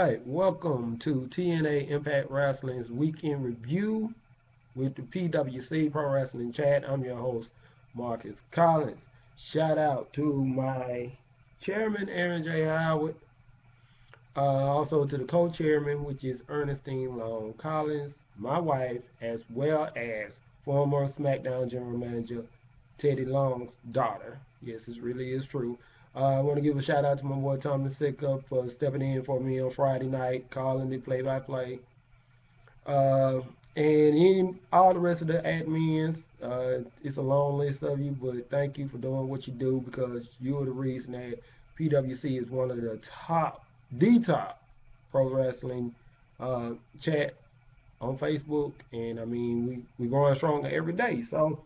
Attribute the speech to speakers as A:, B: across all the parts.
A: right, welcome to TNA Impact Wrestling's Weekend Review with the PWC Pro Wrestling Chat. I'm your host, Marcus Collins. Shout out to my chairman, Aaron J. Howard. Also to the co-chairman, which is Ernestine Long Collins, my wife, as well as former SmackDown General Manager Teddy Long's daughter. Yes, this really is true. I want to give a shout out to my boy Thomas Sickup for stepping in for me on Friday night, calling the play-by-play. And all the rest of the admins, it's a long list of you, but thank you for doing what you do because you're the reason that PWC is one of the top pro wrestling chat on Facebook. And I mean, we're growing stronger every day. So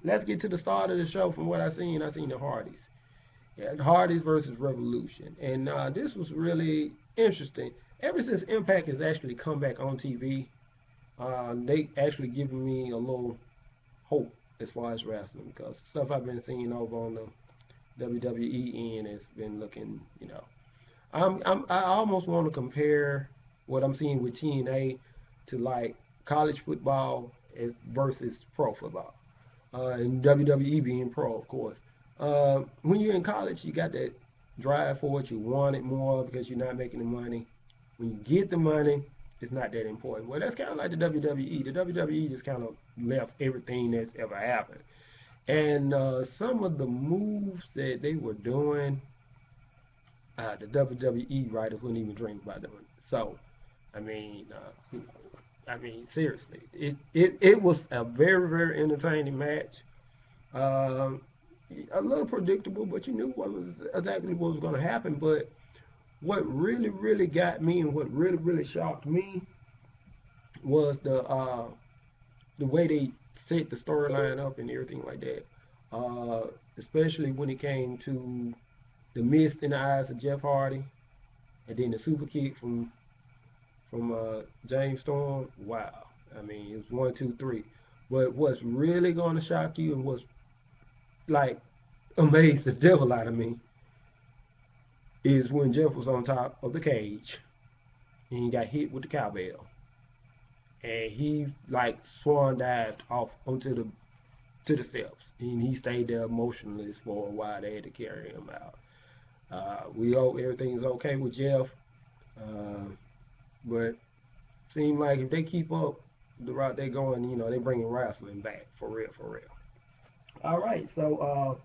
A: let's get to the start of the show. From what I seen the Hardees. Yeah, Hardees versus Revolution. And this was really interesting. Ever since Impact has actually come back on TV, they actually given me a little hope as far as wrestling because stuff I've been seeing over on the WWE end has been looking, I almost want to compare what I'm seeing with TNA to like college football versus pro football, and WWE being pro, of course. When you're in college, you got that drive for it. You want it more because you're not making the money. When you get the money, it's not that important. Well, that's kind of like the WWE. The WWE just kind of left everything that's ever happened. And some of the moves that they were doing, the WWE writers wouldn't even dream about doing it. So, I mean, seriously, it was a very, very entertaining match. A little predictable, but you knew exactly what was going to happen. But what really, really got me and what really, really shocked me was the way they set the storyline up and everything like that. Especially when it came to the mist in the eyes of Jeff Hardy, and then the super kick from James Storm. Wow, I mean it was 1, 2, 3. But what's really going to shock you and what's like amazed the devil out of me is when Jeff was on top of the cage and he got hit with the cowbell and he like swan dived off onto the steps and he stayed there motionless for a while. They had to carry him out. We hope everything's okay with Jeff, but seems like if they keep up the route they're going, they bringing wrestling back for real. All right, so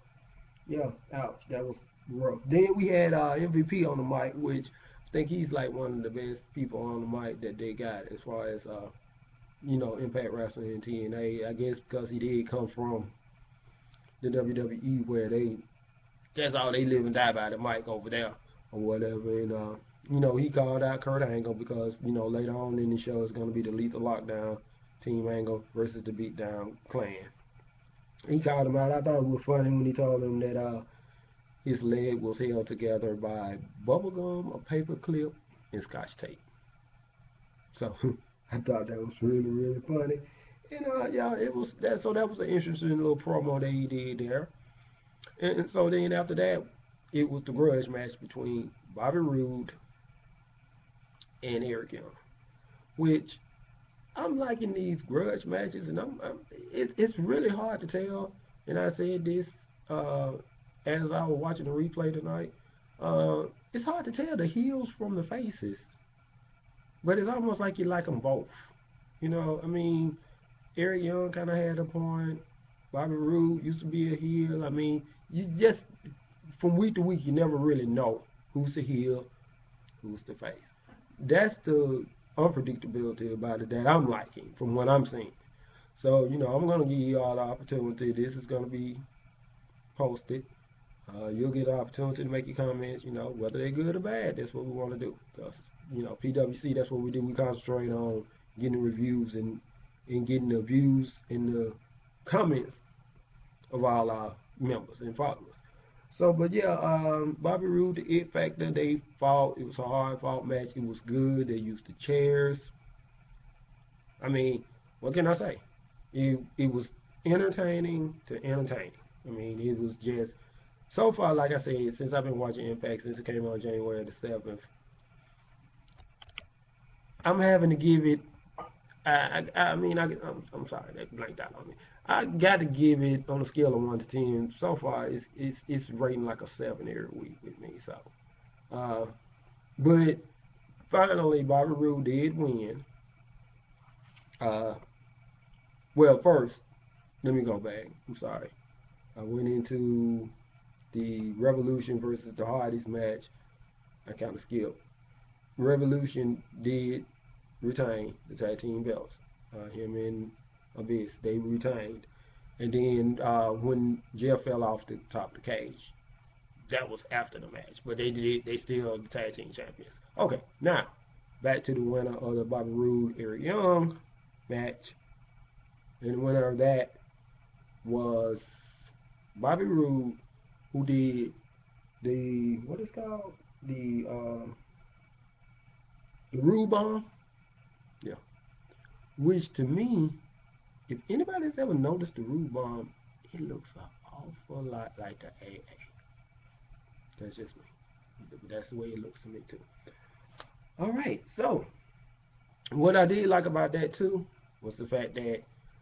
A: yeah, ouch, that was rough. Then we had MVP on the mic, which I think he's like one of the best people on the mic that they got as far as Impact Wrestling and TNA. I guess because he did come from the WWE where that's all they live and die by, the mic over there or whatever. And he called out Kurt Angle because later on in the show it's going to be the Lethal Lockdown Team Angle versus the Beatdown Clan. He called him out. I thought it was funny when he told him that his leg was held together by bubblegum, a paper clip, and scotch tape. So I thought that was really, really funny. And yeah, it was that. So that was an interesting little promo that he did there. And so then after that, it was the grudge match between Bobby Roode and Eric Young, which I'm liking these grudge matches, and it's really hard to tell. And I said this as I was watching the replay tonight. It's hard to tell the heels from the faces, but it's almost like you like them both. I mean, Eric Young kind of had a point. Bobby Roode used to be a heel. I mean, you just from week to week, you never really know who's the heel, who's the face. That's the unpredictability about it that I'm liking from what I'm seeing. So, I'm going to give you all the opportunity. This is going to be posted. You'll get the opportunity to make your comments, whether they're good or bad. That's what we want to do. Because, PWC, that's what we do. We concentrate on getting reviews and getting the views and the comments of all our members and followers. So, but yeah, Bobby Roode, the It Factor, they fought. It was a hard fought match. It was good. They used the chairs. I mean, what can I say? It was entertaining to entertaining. I mean, it was just, so far, like I said, since I've been watching Impact, since it came on January the 7th, I'm having to give it. I'm sorry, that blanked out on me. I got to give it on a scale of 1 to 10. So far, it's rating like a 7 every week with me. So, but finally, Bobby Roode did win. Uh, well, first, let me go back. I'm sorry. I went into the Revolution versus the Hardees match. I kind of skipped. Revolution did retain the tag team belts. Him and Abyss, they retained. And then when Jeff fell off the top of the cage, that was after the match. But they still the tag team champions. Okay, now back to the winner of the Bobby Roode Eric Young match. And the winner of that was Bobby Roode, who did the what is called the Roode bomb. Yeah, which to me, if anybody's ever noticed the Roode bomb, it looks an awful lot like the AA. That's just me. That's the way it looks to me too. All right, so what I did like about that too was the fact that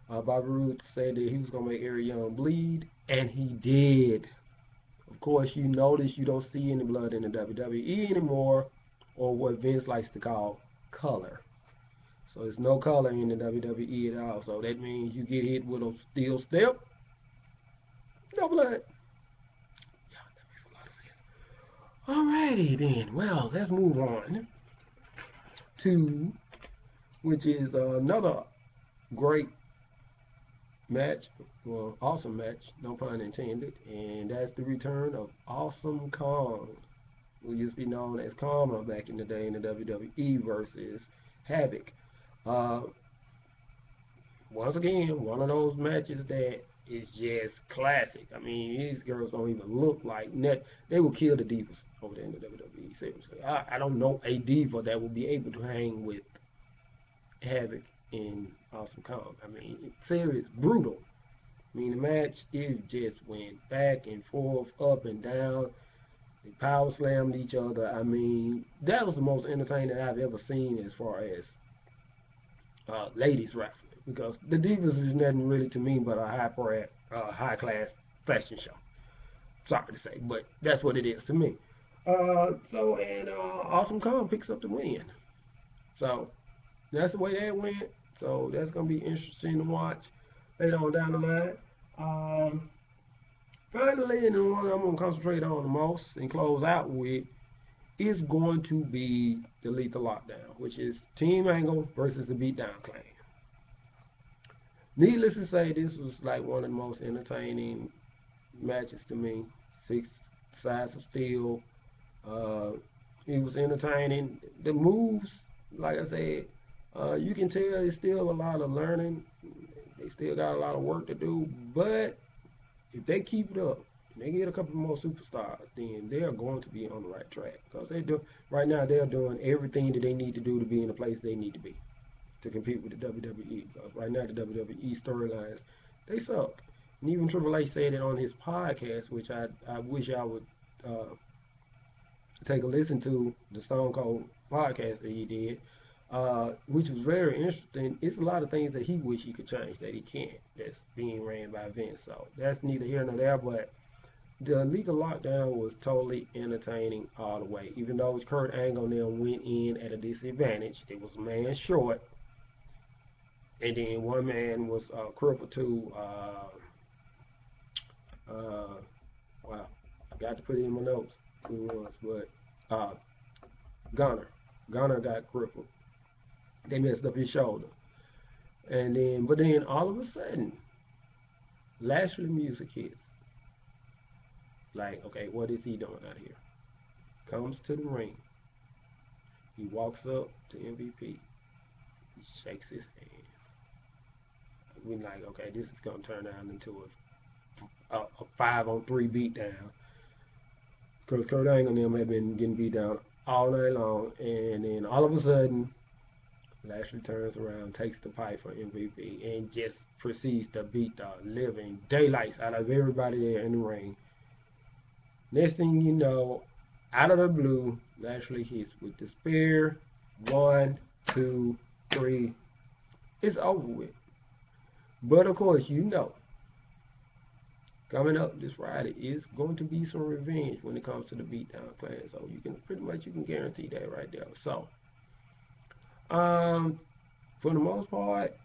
A: Bobby Roode said that he was gonna make Eric Young bleed, and he did. Of course, you notice you don't see any blood in the WWE anymore, or what Vince likes to call color. So there's no color in the WWE at all. So that means you get hit with a steel step, no blood. Yeah, that makes a lot of sense. Alrighty then. Well, let's move on to which is another great match, well, awesome match, no pun intended, and that's the return of Awesome Kong, who used to be known as Karma back in the day in the WWE versus Havoc. Uh, Once again, one of those matches that is just classic. I mean, these girls don't even look like net. They will kill the divas over there in the WWE. Seriously, I don't know a diva that will be able to hang with Havoc and Awesome Kong. I mean, it's serious, brutal. I mean, the match, it just went back and forth, up and down. They power slammed each other. I mean, that was the most entertaining I've ever seen as far as ladies wrestling. Because the Divas is nothing really to me but a high class fashion show. Sorry to say, but that's what it is to me. Awesome Kong picks up the win. So that's the way that went. So that's gonna be interesting to watch later on down the line. Um, Finally, and the one I'm gonna concentrate on the most and close out with is going to be the Lethal Lockdown, which is Team Angle versus the Beatdown Clan. Needless to say, this was like one of the most entertaining matches to me. 6 sides of steel. It was entertaining. The moves, like I said, you can tell it's still a lot of learning. They still got a lot of work to do, but if they keep it up and they get a couple more superstars, then they are going to be on the right track. Because right now they're doing everything that they need to do to be in the place they need to be to compete with the WWE. Because right now the WWE storylines, they suck. And even Triple H said it on his podcast, which I wish I would take a listen to, the Stone Cold podcast that he did, which was very interesting. It's a lot of things that he wish he could change that he can't. That's being ran by Vince. So that's neither here nor there. But the Lethal Lockdown was totally entertaining all the way. Even though Kurt Angle and them went in at a disadvantage, it was a man short, and then one man was crippled too. Wow, I got to put it in my notes who it was, but Gunner got crippled. They messed up his shoulder. But then all of a sudden, Lashley music hits. Like, okay, what is he doing out here? Comes to the ring. He walks up to MVP. He shakes his hand. We're like, okay, this is going to turn down into a 5-on-3 beatdown. Because Kurt Angle and them have been getting beat down all night long. And then all of a sudden, Lashley turns around, takes the pipe for MVP, and just proceeds to beat the living daylights out of everybody there in the ring. Next thing you know, out of the blue, Lashley hits with the spear. 1, 2, 3, it's over with. But of course, you know, coming up this Friday is going to be some revenge when it comes to the beatdown clan. So you can pretty much guarantee that right there. So for the most part,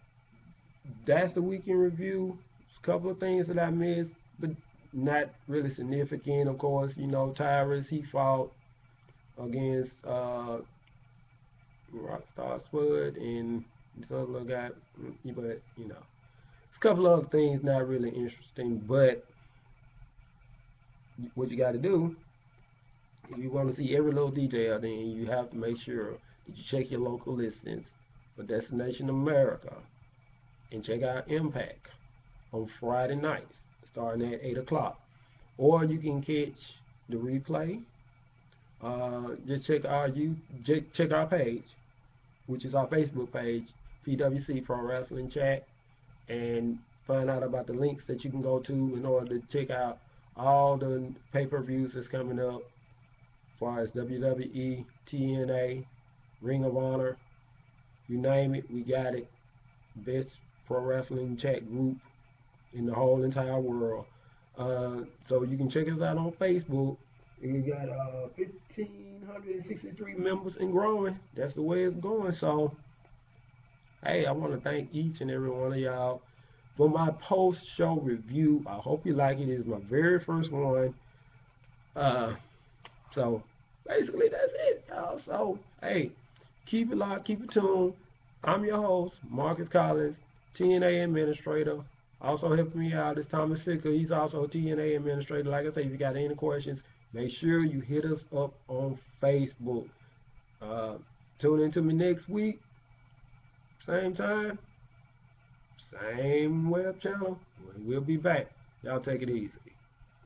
A: that's the weekend review. A couple of things that I missed, but not really significant. Of course, you know, Tyrus, he fought against Rockstar Spud and this other little guy, but you know, a couple of other things not really interesting. But what you got to do, if you want to see every little detail, then you have to make sure that you check your local listings for Destination America and check out Impact on Friday nights starting at 8 o'clock. Or you can catch the replay. Just check our page, which is our Facebook page, PWC Pro Wrestling Chat, and find out about the links that you can go to in order to check out all the pay-per-views that's coming up, as far as WWE, TNA, Ring of Honor, you name it, we got it. Best pro wrestling chat group in the whole entire world. So you can check us out on Facebook. We got 1,563 members and growing. That's the way it's going. So, hey, I want to thank each and every one of y'all for my post-show review. I hope you like it. It's my very first one. So, basically, that's it, y'all. So, hey, keep it locked, keep it tuned. I'm your host, Marcus Collins, TNA Administrator. Also helping me out is Thomas Ficker. He's also a TNA Administrator. Like I say, if you got any questions, make sure you hit us up on Facebook. Tune in to me next week. Same time, same web channel. We'll be back. Y'all take it easy.